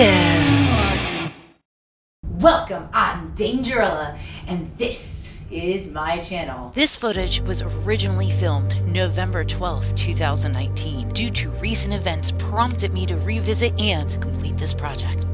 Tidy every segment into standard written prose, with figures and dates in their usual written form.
Detective. Welcome, I'm Dangerella, and this is my channel. This footage was originally filmed November 12th, 2019. Due to recent events prompted me to revisit and complete this project.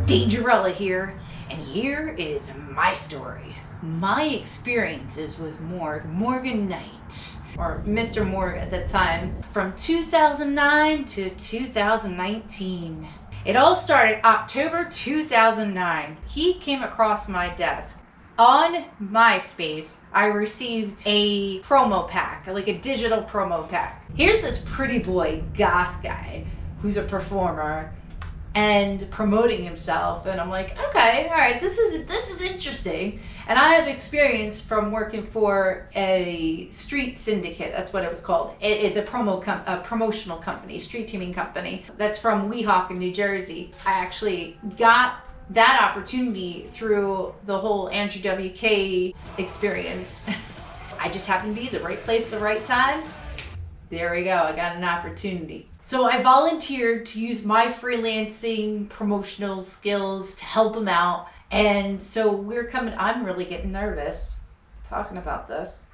Dangerella here, and here is my story. My experiences with Morgan Knight, or Mr. Morgue at the time, from 2009 to 2019. It all started October 2009. He came across my desk. On MySpace, I received a promo pack, like a digital promo pack. Here's this pretty boy goth guy who's a performer and promoting himself, and I'm like, okay, all right, this is interesting. And I have experience from working for a street syndicate. That's what it was called. It's a promotional company, street teaming company. That's from Weehawken, New Jersey. I actually got that opportunity through the whole Andrew WK experience. I just happened to be the right place at the right time. There we go. I got an opportunity. So I volunteered to use my freelancing promotional skills to help him out. And so I'm really getting nervous talking about this.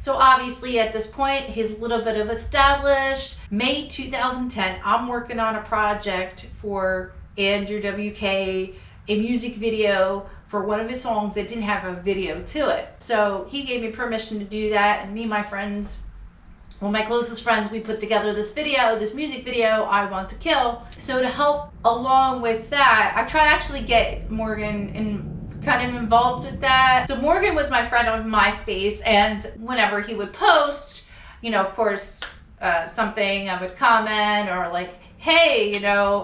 So obviously at this point, he's a little bit of established. May 2010, I'm working on a project for Andrew WK, a music video for one of his songs that didn't have a video to it. So he gave me permission to do that, and me and my friends, well, my closest friends, we put together this music video, I Want to Kill. So to help along with that, I tried to actually get Morgan kind of involved with that. So Morgan was my friend on MySpace, and whenever he would post, of course, something, I would comment, or like, hey,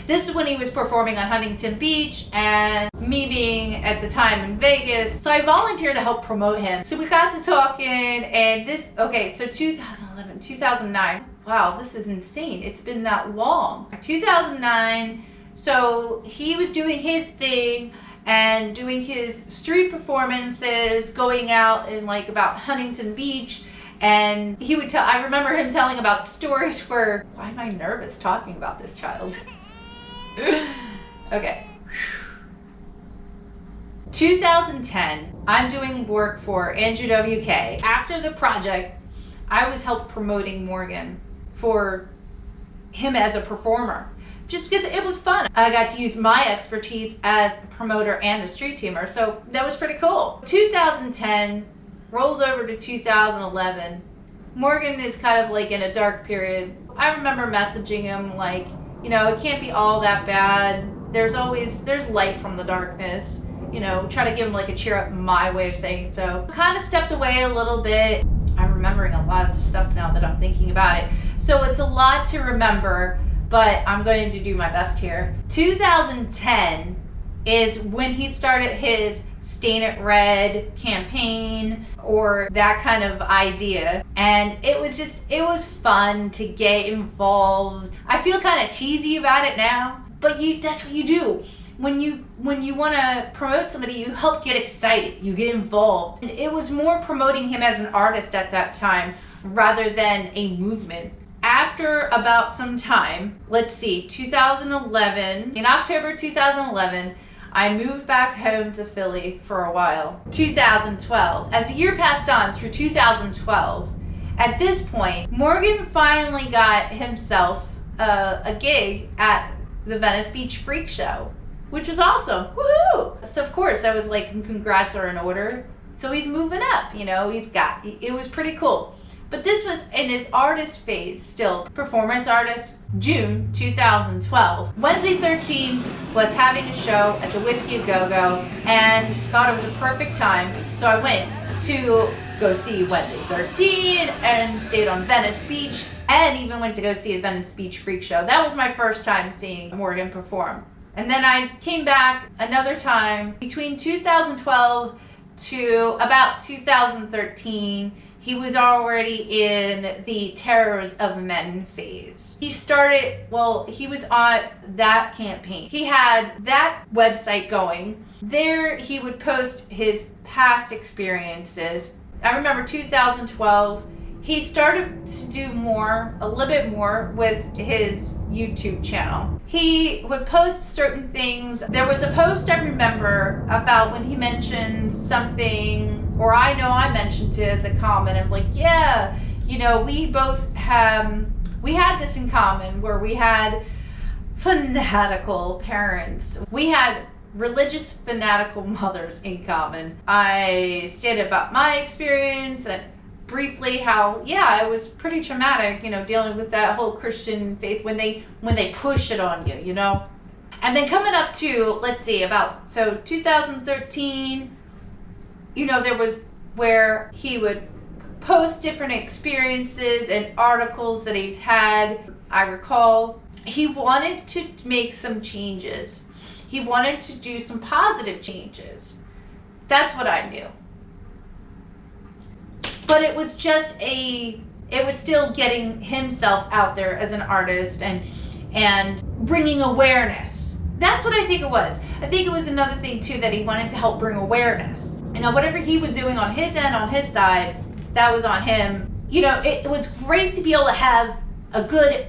this is when he was performing on Huntington Beach, and me being at the time in Vegas. So I volunteered to help promote him. So we got to talking, and so 2011, 2009. Wow, this is insane. It's been that long. 2009, so he was doing his thing and doing his street performances, going out in about Huntington Beach. And he would I remember him telling about stories where, why am I nervous talking about this child? Okay. 2010, I'm doing work for Andrew WK. After the project, I was helped promoting Morgan for him as a performer, just because it was fun. I got to use my expertise as a promoter and a street teamer, so that was pretty cool. 2010, rolls over to 2011. Morgan is kind of in a dark period. I remember messaging him it can't be all that bad. There's light from the darkness. Try to give him a cheer up, my way of saying so. Kind of stepped away a little bit. I'm remembering a lot of stuff now that I'm thinking about it. So it's a lot to remember, but I'm going to do my best here. 2010 is when he started his Stain It Red campaign, or that kind of idea, and it was fun to get involved. I feel kind of cheesy about it now, but that's what you do when you want to promote somebody. You help get excited, you get involved. And it was more promoting him as an artist at that time rather than a movement. After about some time, let's see, 2011, in October 2011, I moved back home to Philly for a while. 2012. As the year passed on through 2012, at this point, Morgan finally got himself a gig at the Venice Beach Freak Show, which was awesome. Woohoo! So of course I was like, congrats are in order. So he's moving up, it was pretty cool. But this was in his artist phase still, performance artist. June 2012. Wednesday 13 was having a show at the Whiskey A Go Go and thought it was a perfect time. So I went to go see Wednesday 13 and stayed on Venice Beach, and even went to go see a Venice Beach Freak Show. That was my first time seeing Morgan perform. And then I came back another time between 2012 to about 2013. He was already in the Terrors of Men phase. He was on that campaign. He had that website going. There he would post his past experiences. I remember 2012, he started to do a little bit more with his YouTube channel. He would post certain things. There was a post I remember about when he mentioned something, or I know I mentioned it as a comment. I'm like, yeah, you know, we had this in common, where we had fanatical parents. We had religious fanatical mothers in common. I stated about my experience and briefly how, yeah, it was pretty traumatic, you know, dealing with that whole Christian faith when they push it on you, you know. And then coming up to, let's see, about 2013, you know, there was where he would post different experiences and articles that he's had. I recall he wanted to make some changes. He wanted to do some positive changes. That's what I knew. But it was it was still getting himself out there as an artist and bringing awareness. That's what I think it was. I think it was another thing too, that he wanted to help bring awareness. You know, whatever he was doing on his end, on his side, that was on him. You know, it was great to be able to have a good,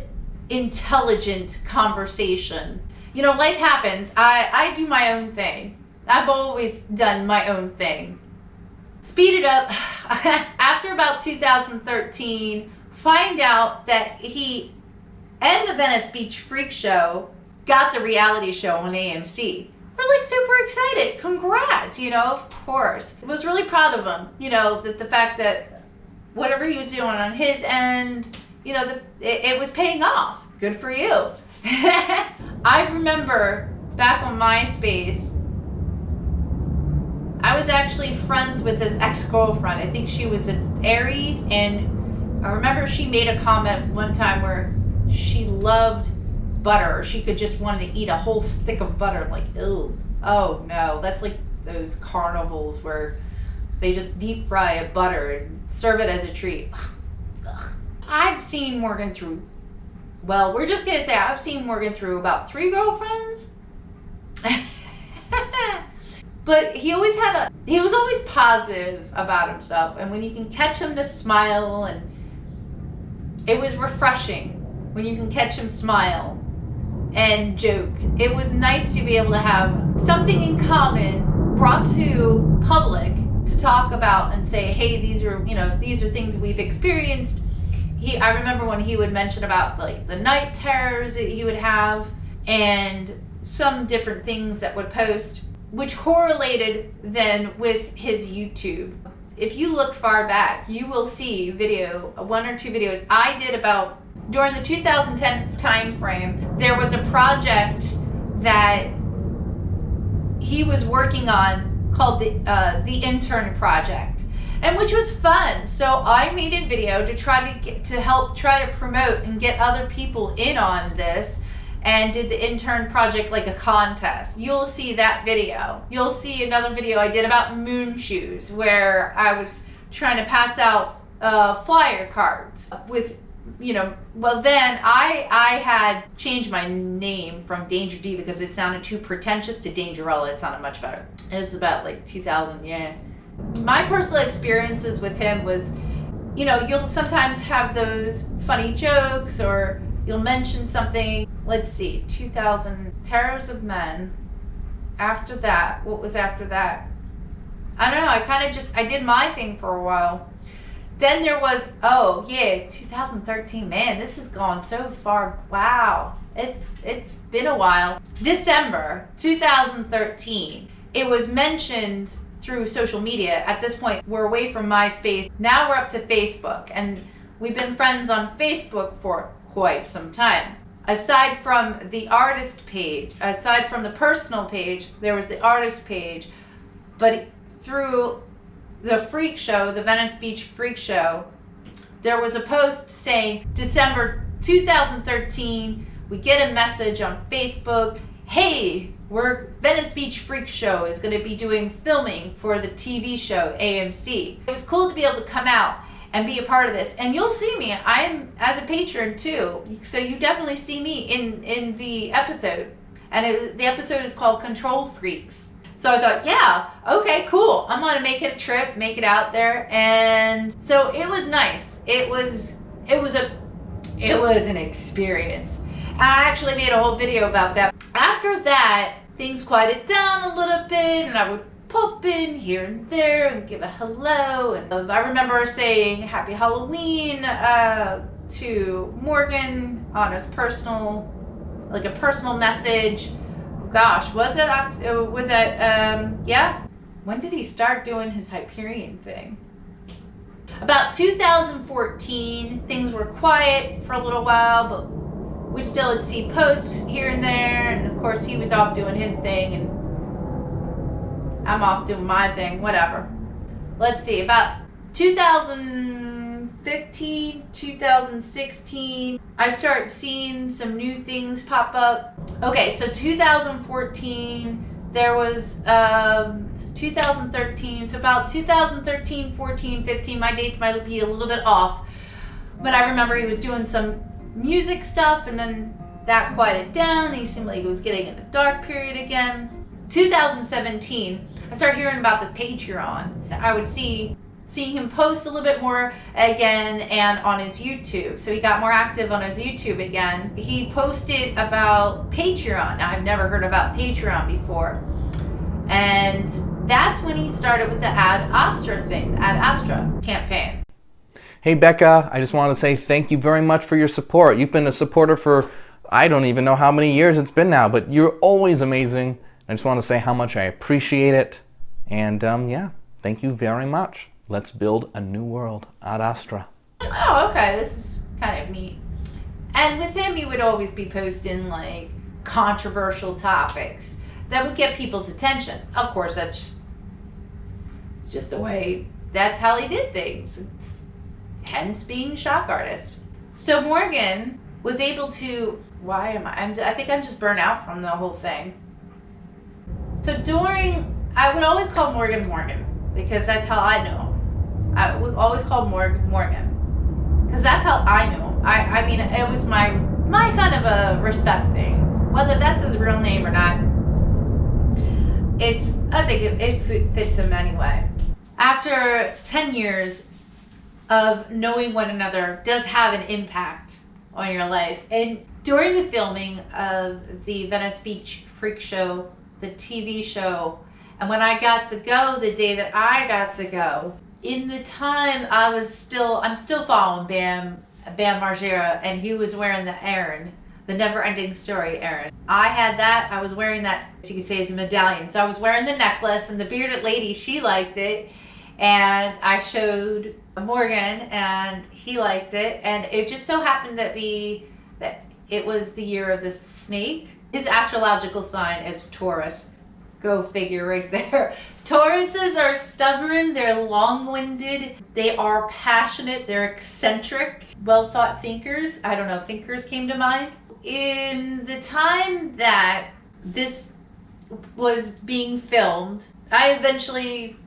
intelligent conversation. You know, life happens. I do my own thing. I've always done my own thing. Speed it up. After about 2013, find out that he and the Venice Beach Freak Show got the reality show on AMC. We're like super excited. Congrats, you know, of course. I was really proud of him, you know, that the fact that whatever he was doing on his end, you know, it was paying off. Good for you. I remember back on MySpace, I was actually friends with his ex-girlfriend. I think she was an Aries, and I remember she made a comment one time where she loved butter. She could just want to eat a whole stick of butter. I'm like, ew, oh no, that's like those carnivals where they just deep fry a butter and serve it as a treat. I've seen Morgan through, well, we're just gonna say I've seen Morgan through about 3 girlfriends. But he was always positive about himself, and when you can catch him to smile, and it was refreshing when you can catch him smile and joke. It was nice to be able to have something in common brought to public to talk about and say, hey, these are things we've experienced. I remember when he would mention about like the night terrors that he would have and some different things that would post, which correlated then with his YouTube. If you look far back, you will see 1 or 2 videos I did about during the 2010 time frame. There was a project that he was working on called the Intern Project, and which was fun. So I made a video to try to promote and get other people in on this, and did the intern project like a contest. You'll see that video. You'll see another video I did about moon shoes, where I was trying to pass out flyer cards with, you know, well then I had changed my name from Danger D because it sounded too pretentious to Dangerella. It sounded much better. It was about like 2000, yeah. My personal experiences with him was, you know, you'll sometimes have those funny jokes, or you'll mention something. Let's see, 2000, Terrors of Men. After that, what was after that? I don't know, I did my thing for a while. Then there was, oh yeah, 2013, man, this has gone so far. Wow, it's been a while. December 2013, it was mentioned through social media. At this point, we're away from MySpace. Now we're up to Facebook, and we've been friends on Facebook for quite some time. Aside from the artist page, aside from the personal page, there was the artist page, but through the freak show, the Venice Beach Freak Show, there was a post saying December 2013, we get a message on Facebook, hey, Venice Beach Freak Show is going to be doing filming for the TV show AMC. It was cool to be able to come out and be a part of this, and you'll see me. I am as a patron too, so you definitely see me in the episode, and the episode is called Control Freaks. So I thought, yeah, okay, cool. I'm gonna make it a trip, make it out there. And so it was nice. It was an experience. And I actually made a whole video about that. After that, things quieted down a little bit, and I would pop in here and there and give a hello. And I remember saying Happy Halloween to Morgan on his personal, like a personal message. Gosh, yeah? When did he start doing his Hyperion thing? About 2014, things were quiet for a little while, but we still would see posts here and there, and of course he was off doing his thing, and I'm off doing my thing, whatever. Let's see, about 2015, 2016, I start seeing some new things pop up. Okay, so 2014, there was 2013, so about 2013, 14, 15, my dates might be a little bit off, but I remember he was doing some music stuff, and then that quieted down. He seemed like he was getting in a dark period again. 2017, I started hearing about this Patreon. I would see him post a little bit more again, and on his YouTube. So he got more active on his YouTube again. He posted about Patreon. Now, I've never heard about Patreon before. And that's when he started with the Ad Astra thing, Ad Astra campaign. Hey Becca, I just want to say thank you very much for your support. You've been a supporter for, I don't even know how many years it's been now, but you're always amazing. I just want to say how much I appreciate it. And yeah, thank you very much. Let's build a new world, Ad Astra. Oh, okay, this is kind of neat. And with him, he would always be posting like controversial topics that would get people's attention. Of course, that's just the way, that's how he did things. It's, hence being shock artist. So Morgan was able to, I think I'm just burnt out from the whole thing. So I would always call Morgan because that's how I know him. I would always call Morgan because that's how I know him. I mean, it was my kind of a respect thing, whether that's his real name or not. I think it fits him anyway. After 10 years of knowing one another does have an impact on your life. And during the filming of the Venice Beach Freak Show, the TV show, and when I got to go, the day that I got to go, in the time I'm still following Bam Margera, and he was wearing the Aaron, the Never Ending Story Aaron. I had that, I was wearing that, you could say it's a medallion. So I was wearing the necklace, and the bearded lady, she liked it. And I showed Morgan, and he liked it. And it just so happened that it was the year of the snake. His astrological sign is Taurus. Go figure right there. Tauruses are stubborn, they're long-winded, they are passionate, they're eccentric, well-thought thinkers. I don't know, thinkers came to mind. In the time that this was being filmed, I eventually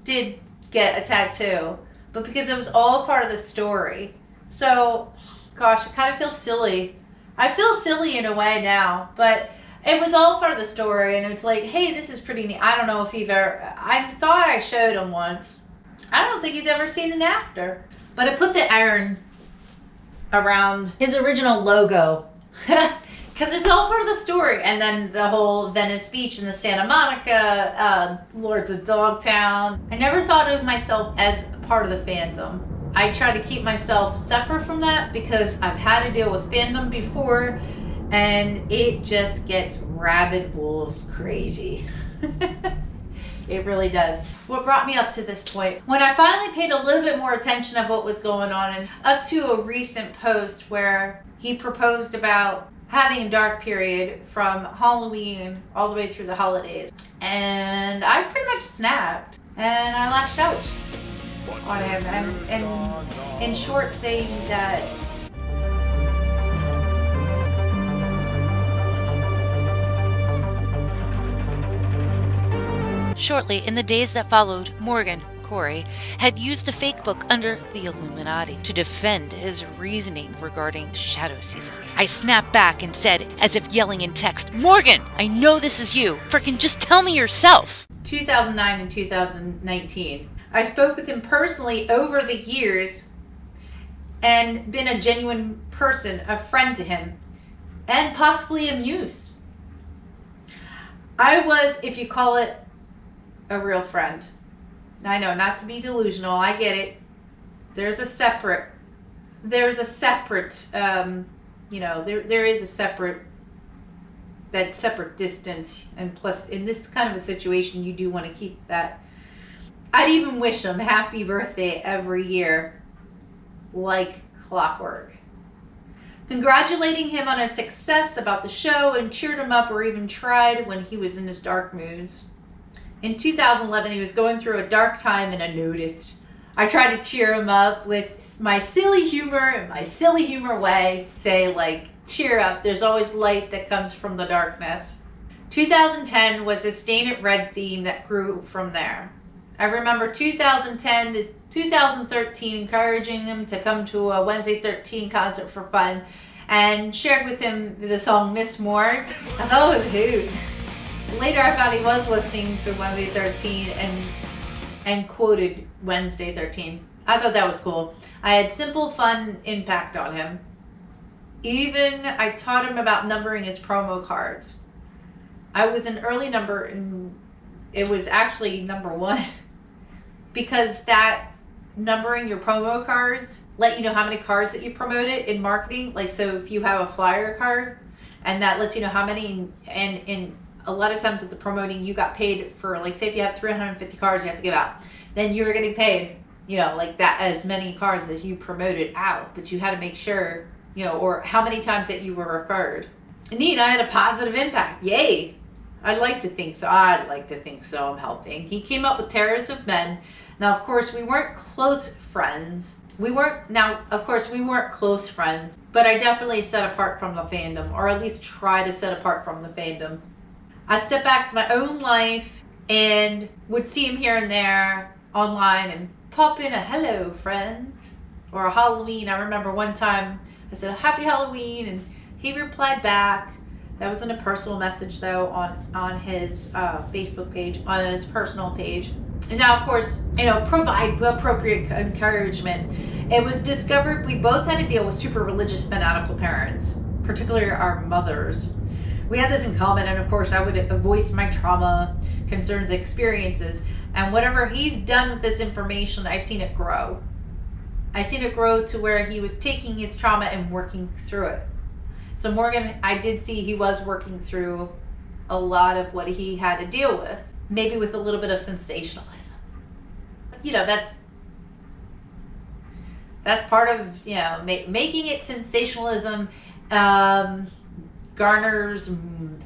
did get a tattoo, but because it was all part of the story. So, gosh, I kind of feel silly. I feel silly in a way now, but it was all part of the story, and it's like, hey, this is pretty neat. I don't know if I thought I showed him once. I don't think he's ever seen an actor. But I put the iron around his original logo, because it's all part of the story. And then the whole Venice Beach and the Santa Monica, Lords of Dogtown. I never thought of myself as part of the fandom. I try to keep myself separate from that because I've had to deal with fandom before, and it just gets rabid wolves crazy. It really does. What brought me up to this point, when I finally paid a little bit more attention of what was going on, and up to a recent post where he proposed about having a dark period from Halloween all the way through the holidays. And I pretty much snapped, and I lashed out on him, and in short saying that Shortly in the days that followed, Morgan Corey, had used a fake book under the Illuminati to defend his reasoning regarding Shadow Season. I snapped back and said, as if yelling in text, "Morgan, I know this is you. Frickin' just tell me yourself." 2009 and 2019. I spoke with him personally over the years and been a genuine person, a friend to him, and possibly a muse. I was, if you call it, a real friend. I know, not to be delusional, I get it. There's a separate, there is a separate distance, and plus in this kind of a situation you do want to keep that. I'd even wish him happy birthday every year like clockwork, congratulating him on his success about the show, and cheered him up or even tried when he was in his dark moods. In 2011 he was going through a dark time and I noticed. I tried to cheer him up with my silly humor in my silly humor way, say like, cheer up, there's always light that comes from the darkness. 2010 was a Stain It Red theme that grew from there. I remember 2010 to 2013 encouraging him to come to a Wednesday 13 concert for fun, and shared with him the song Miss Morgue. I thought it was a hoot. Later I found he was listening to Wednesday 13 and quoted Wednesday 13. I thought that was cool. I had simple, fun impact on him. Even I taught him about numbering his promo cards. I was an early number, and it was actually number 1. Because that numbering your promo cards let you know how many cards that you promoted in marketing. Like, so if you have a flyer card, and that lets you know how many, and a lot of times with the promoting, you got paid for, like, say if you have 350 cards you have to give out, then you were getting paid, like that, as many cards as you promoted out. But you had to make sure, or how many times that you were referred. Neat, I had a positive impact. Yay. I'd like to think so. I'm helping. He came up with Terrors of Men. Now, of course, we weren't close friends. We weren't close friends, but I definitely set apart from the fandom, or at least try to set apart from the fandom. I stepped back to my own life and would see him here and there online and pop in a "hello, friends," or a Halloween. I remember one time I said, "Happy Halloween," and he replied back. That was in a personal message, though, on his Facebook page, on his personal page. And now, of course, provide appropriate encouragement. It was discovered we both had to deal with super religious fanatical parents, particularly our mothers. We had this in common, and of course I would voice my trauma, concerns, experiences, and whatever he's done with this information, I've seen it grow. I've seen it grow to where he was taking his trauma and working through it. So Morgan, I did see he was working through a lot of what he had to deal with, maybe with a little bit of sensationalism. That's part of, making it sensationalism garners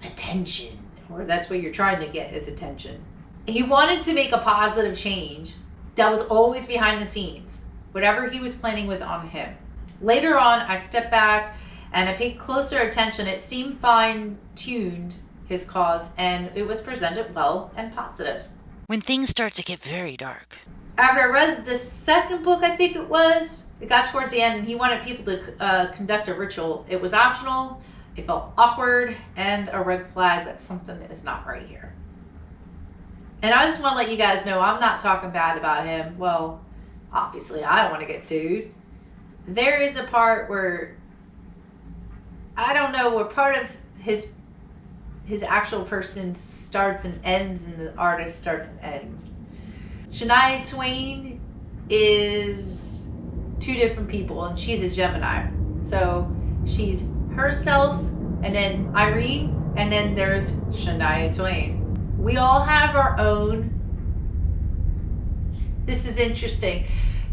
attention, or that's what you're trying to get, is attention. He wanted to make a positive change that was always behind the scenes. Whatever he was planning was on him. Later on, I stepped back and I paid closer attention. It seemed fine-tuned, his cause, and it was presented well and positive. When things start to get very dark. After I read the second book, I think it got towards the end, and he wanted people to conduct a ritual. It was optional, it felt awkward, and a red flag that something is not right here. And I just want to let you guys know, I'm not talking bad about him. Well, obviously, I don't want to get sued. There is a part where, I don't know, where part of his actual person starts and ends, and the artist starts and ends. Shania Twain is two different people, and she's a Gemini. So she's herself, and then Irene, and then there's Shania Twain. We all have our own. This is interesting.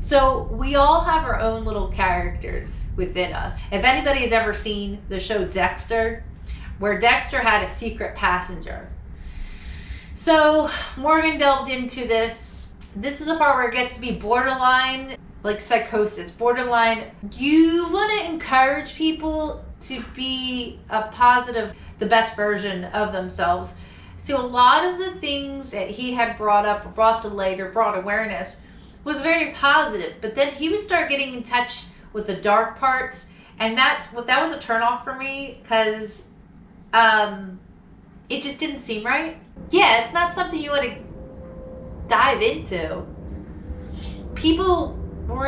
So we all have our own little characters within us. If anybody has ever seen the show Dexter, where Dexter had a secret passenger. So Morgan delved into this. This is a part where it gets to be borderline, like psychosis, borderline. You want to encourage people to be a positive, the best version of themselves. So a lot of the things that he had brought up, or brought to light, or brought awareness was very positive. But then he would start getting in touch with the dark parts, and that was a turnoff for me, because it just didn't seem right. Yeah, it's not something you want to dive into. People will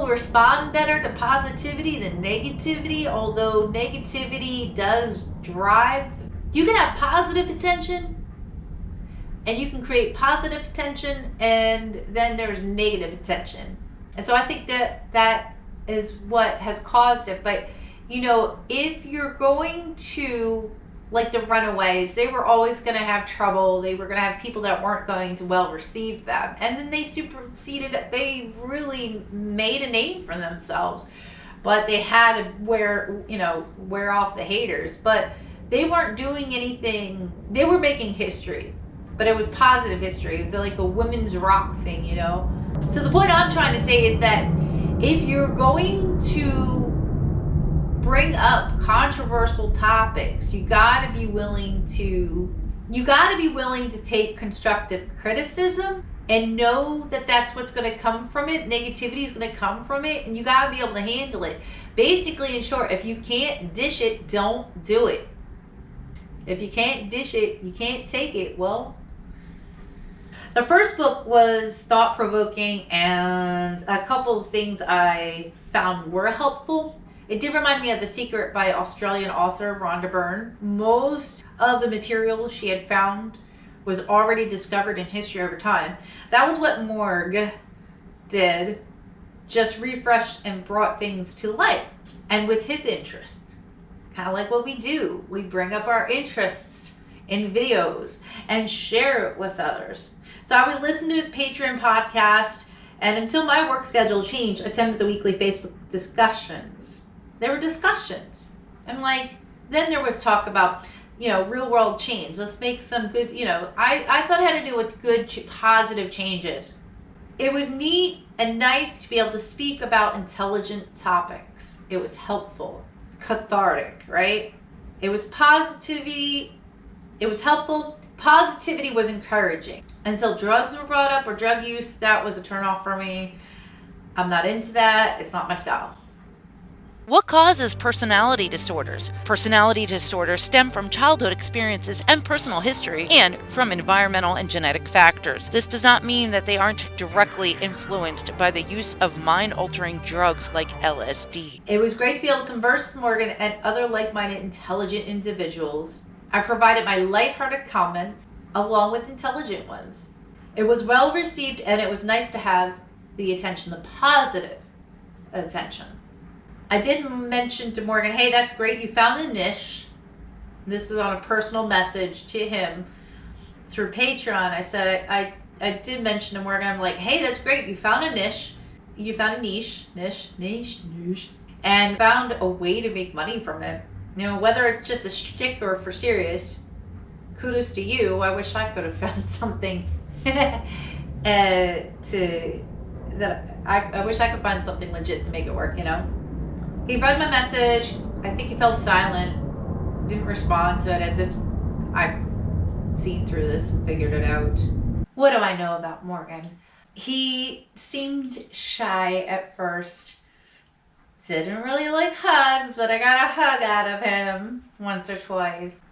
respond better to positivity than negativity, although negativity does drive. You can have positive attention, and you can create positive attention, and then there's negative attention. And so I think that is what has caused it. But, you know, if you're going to, like the Runaways, they were always going to have trouble. They were going to have people that weren't going to well receive them. And then they really made a name for themselves. But they had to wear off the haters. But they weren't doing anything. They were making history. But it was positive history. It was like a women's rock thing, you know. So the point I'm trying to say is that if you're going to bring up controversial topics, you got to be willing to take constructive criticism and know that that's what's going to come from it. Negativity is going to come from it, and you got to be able to handle it. Basically, in short, if you can't dish it, don't do it. If you can't dish it, you can't take it. Well, the first book was thought-provoking, and a couple of things I found were helpful. It did remind me of The Secret by Australian author Rhonda Byrne. Most of the material she had found was already discovered in history over time. That was what Morgue did, just refreshed and brought things to light. And with his interest, kind of like what we do, we bring up our interests in videos and share it with others. So I would listen to his Patreon podcast, and until my work schedule changed, attended the weekly Facebook discussions. There were discussions. And then there was talk about, real world change. Let's make some good, I thought it had to do with good, positive changes. It was neat and nice to be able to speak about intelligent topics. It was helpful, cathartic, right? It was positivity. It was helpful. Positivity was encouraging. Until drugs were brought up, or drug use, that was a turnoff for me. I'm not into that. It's not my style. What causes personality disorders? Personality disorders stem from childhood experiences and personal history, and from environmental and genetic factors. This does not mean that they aren't directly influenced by the use of mind-altering drugs like LSD. It was great to be able to converse with Morgan and other like-minded, intelligent individuals. I provided my lighthearted comments along with intelligent ones. It was well received, and it was nice to have the attention, the positive attention. I did mention to Morgan, hey, that's great, you found a niche. This is on a personal message to him through Patreon. I said, I did mention to Morgan, I'm like, hey, that's great, you found a niche. You found a niche, and found a way to make money from it. Whether it's just a shtick or for serious, kudos to you. I wish I could have found something I wish I could find something legit to make it work, He read my message. I think he fell silent. Didn't respond to it, as if I've seen through this and figured it out. What do I know about Morgan? He seemed shy at first. Didn't really like hugs, but I got a hug out of him once or twice.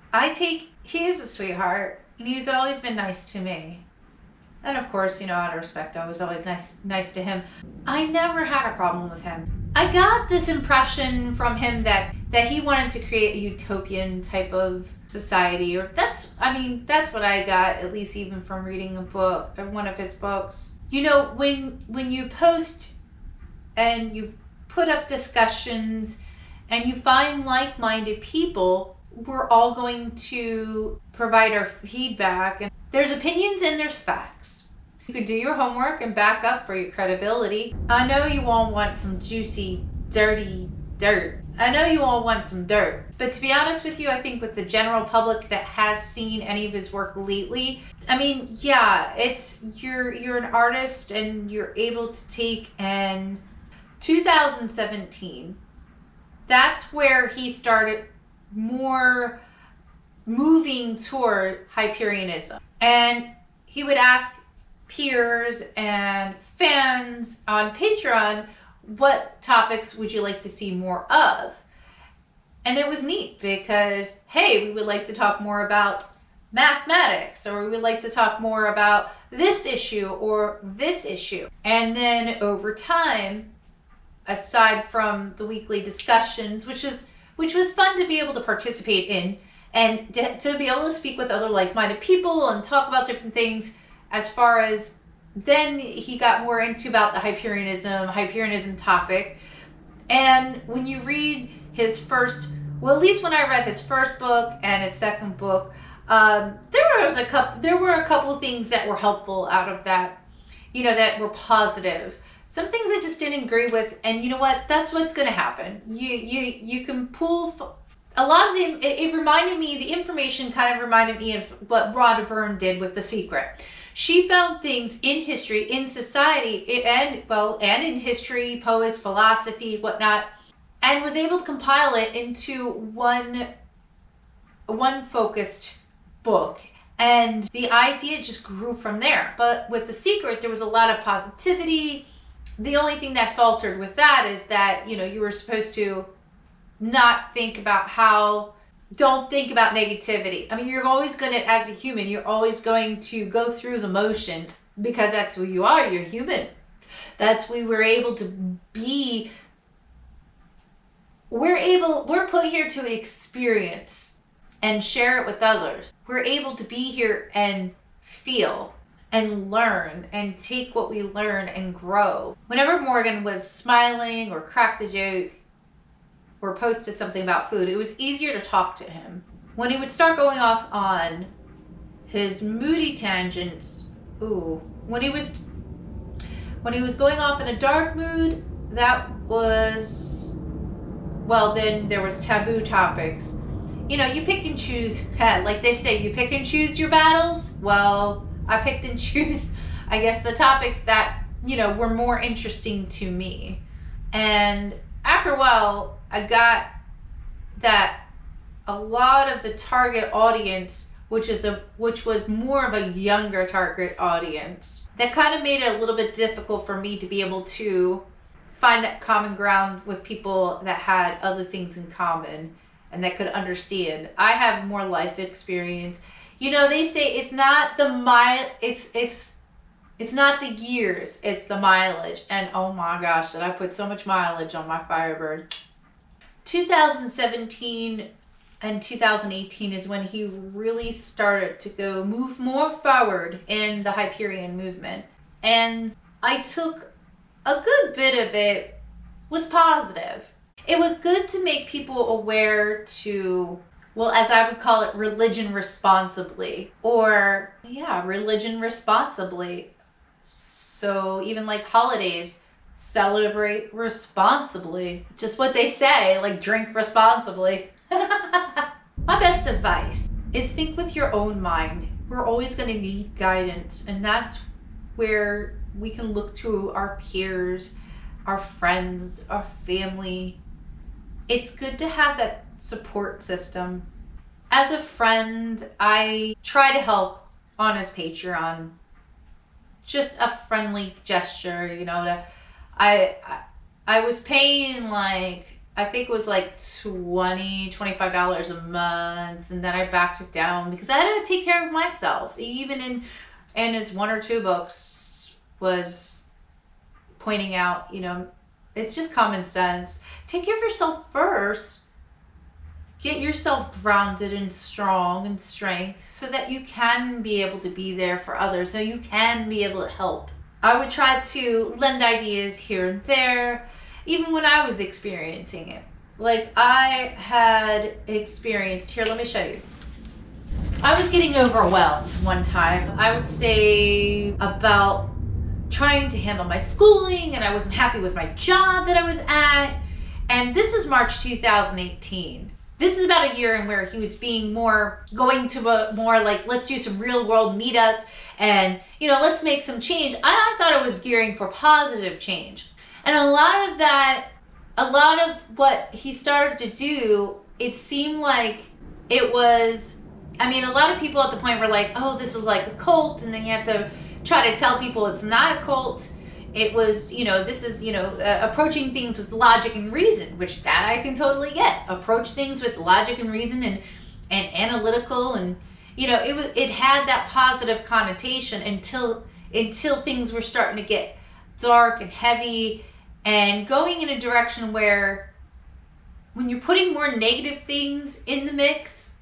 He is a sweetheart, and he's always been nice to me. And of course, out of respect, I was always nice to him. I never had a problem with him. I got this impression from him that he wanted to create a utopian type of society, or that's what I got, at least even from reading a book, or one of his books. When you post and you put up discussions and you find like-minded people, we're all going to provide our feedback. And there's opinions and there's facts. You could do your homework and back up for your credibility. I know you all want some juicy, dirty dirt. I know you all want some dirt. But to be honest with you, I think with the general public that has seen any of his work lately, you're an artist and you're able to take, and 2017, that's where he started more moving toward hyperianism. And he would ask peers and fans on Patreon, what topics would you like to see more of? And it was neat because, hey, we would like to talk more about mathematics, or we would like to talk more about this issue or this issue. And then over time, aside from the weekly discussions, which was fun to be able to participate in, and to be able to speak with other like-minded people and talk about different things, as far as then he got more into about the hyperianism topic. And when you read his first, well, at least when I read his first book and his second book, there were a couple of things that were helpful out of that, that were positive. Some things I just didn't agree with, and you know what? That's what's going to happen. You can pull a lot of the information kind of reminded me of what Rebhahn did with The Secret. She found things in history, in society, and in history, poets, philosophy, whatnot, and was able to compile it into one focused book. And the idea just grew from there. But with The Secret, there was a lot of positivity. The only thing that faltered with that is that, you were supposed to not think about don't think about negativity. I mean, you're always going to, as a human, you're always going to go through the motions because that's who you are. You're human. That's we were able to be. We're put here to experience and share it with others. We're able to be here and feel and learn and take what we learn and grow. Whenever Morgan was smiling or cracked a joke or posted something about food, it was easier to talk to him. When he would start going off on his moody tangents, when he was going off in a dark mood, that was, then there was taboo topics. You pick and choose, like they say, you pick and choose your battles. Well, I picked and choose, I guess, the topics that, were more interesting to me. And after a while, I got that a lot of the target audience, which was more of a younger target audience, that kind of made it a little bit difficult for me to be able to find that common ground with people that had other things in common and that could understand. I have more life experience. They say it's not the it's not the years, it's the mileage. And oh my gosh, did I put so much mileage on my Firebird. 2017 and 2018 is when he really started to move more forward in the Hyperion movement. And I took a good bit of it was positive. It was good to make people aware to, as I would call it, religion responsibly. Religion responsibly. So even like holidays, celebrate responsibly. Just what they say, like drink responsibly. My best advice is think with your own mind. We're always going to need guidance, and that's where we can look to our peers, our friends, our family. It's good to have that support system. As a friend, I try to help on his Patreon. Just a friendly gesture, I was paying I think it was $25 a month, and then I backed it down because I had to take care of myself. Even in his one or two books was pointing out, it's just common sense. Take care of yourself first. Get yourself grounded and strong and strength so that you can be able to be there for others, so you can be able to help. I would try to lend ideas here and there, even when I was experiencing it. Like I had experienced, here, let me show you. I was getting overwhelmed one time. I would say about trying to handle my schooling, and I wasn't happy with my job that I was at. And this is March 2018. This is about a year in where he was being going to more like, let's do some real world meetups and, let's make some change. I thought I was gearing for positive change. And a lot of what he started to do, it seemed like it was I mean, a lot of people at the point were like, oh, this is like a cult, and then you have to try to tell people it's not a cult. It was, this is, approaching things with logic and reason, which that I can totally get. Approach things with logic and reason and analytical, and it had that positive connotation until things were starting to get dark and heavy and going in a direction where when you're putting more negative things in the mix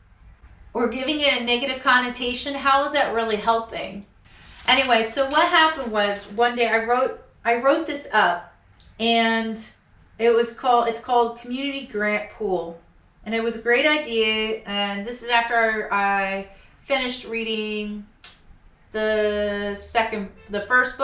or giving it a negative connotation, how is that really helping? Anyway, so what happened was one day I wrote this up, and it's called Community Grant Pool. And it was a great idea, and this is after I finished reading the first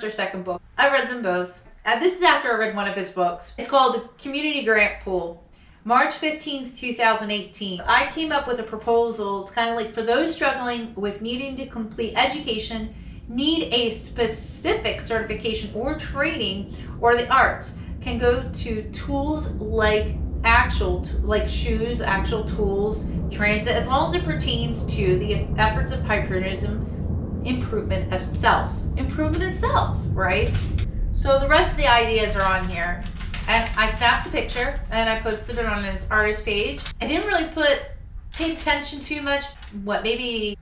or second book. I read them both. This is after I read one of his books. It's called The Community Grant Pool. March 15th, 2018. I came up with a proposal. It's kind of like for those struggling with needing to complete education, need a specific certification or training, or the arts, can go to tools like shoes, actual tools, transit, as long as it pertains to the efforts of hyperianism, improvement of self, right? So the rest of the ideas are on here, and I snapped a picture and I posted it on his artist page. I didn't really pay attention too much. Maybe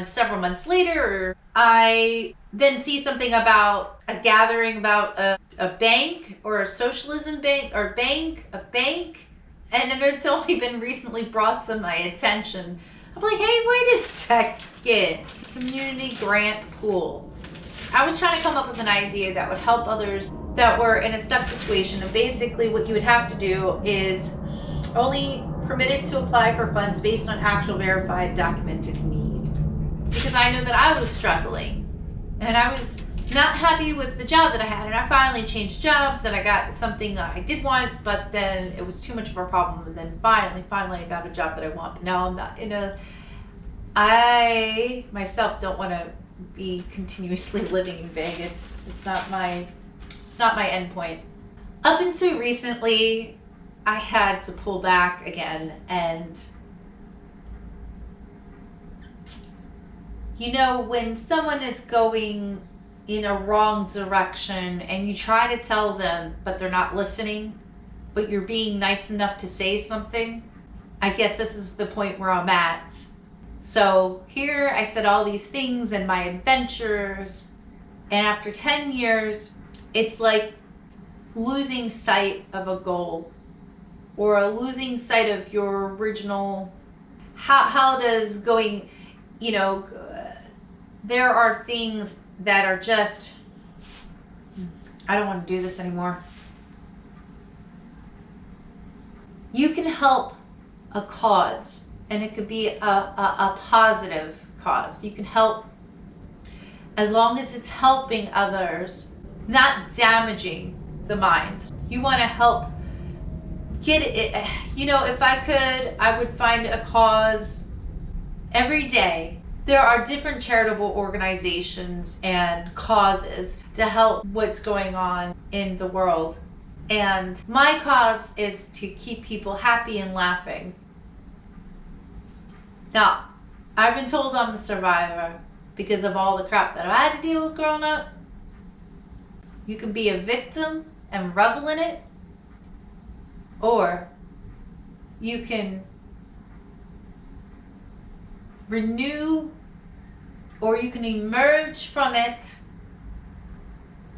several months later, I then see something about a gathering about a bank or a socialism bank or a bank, and it's only been recently brought to my attention. I'm like, hey, wait a second, Community Grant Pool. I was trying to come up with an idea that would help others that were in a stuck situation, and basically what you would have to do is only permitted to apply for funds based on actual verified documented need. Because I know that I was struggling, and I was not happy with the job that I had, and I finally changed jobs, and I got something I did want, but then it was too much of a problem, and then finally I got a job that I want. But now I'm not I myself don't want to be continuously living in Vegas. It's not my end point. Up until recently, I had to pull back again, and when someone is going in a wrong direction and you try to tell them but they're not listening, but you're being nice enough to say something, I guess this is the point where I'm at. So here I said all these things and my adventures, and after 10 years, it's like losing sight of a goal, or losing sight of your original, how does going, there are things that are just, I don't want to do this anymore. You can help a cause, and it could be a positive cause. You can help as long as it's helping others, not damaging the minds. You want to help get it. If I could, I would find a cause every day. There are different charitable organizations and causes to help what's going on in the world. And my cause is to keep people happy and laughing. Now, I've been told I'm a survivor because of all the crap that I had to deal with growing up. You can be a victim and revel in it, or you can renew, or you can emerge from it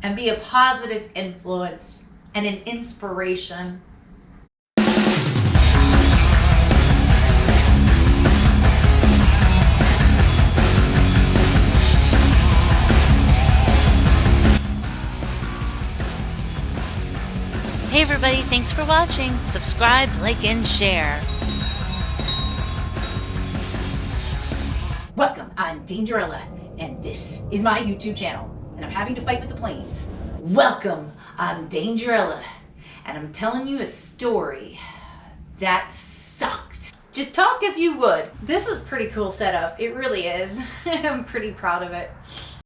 and be a positive influence and an inspiration. Hey everybody, thanks for watching. Subscribe, like, and share. Welcome, I'm Dangerella, and this is my YouTube channel, and I'm having to fight with the planes. Welcome, I'm Dangerella, and I'm telling you a story that sucked. Just talk as you would. This is a pretty cool setup, it really is. I'm pretty proud of it.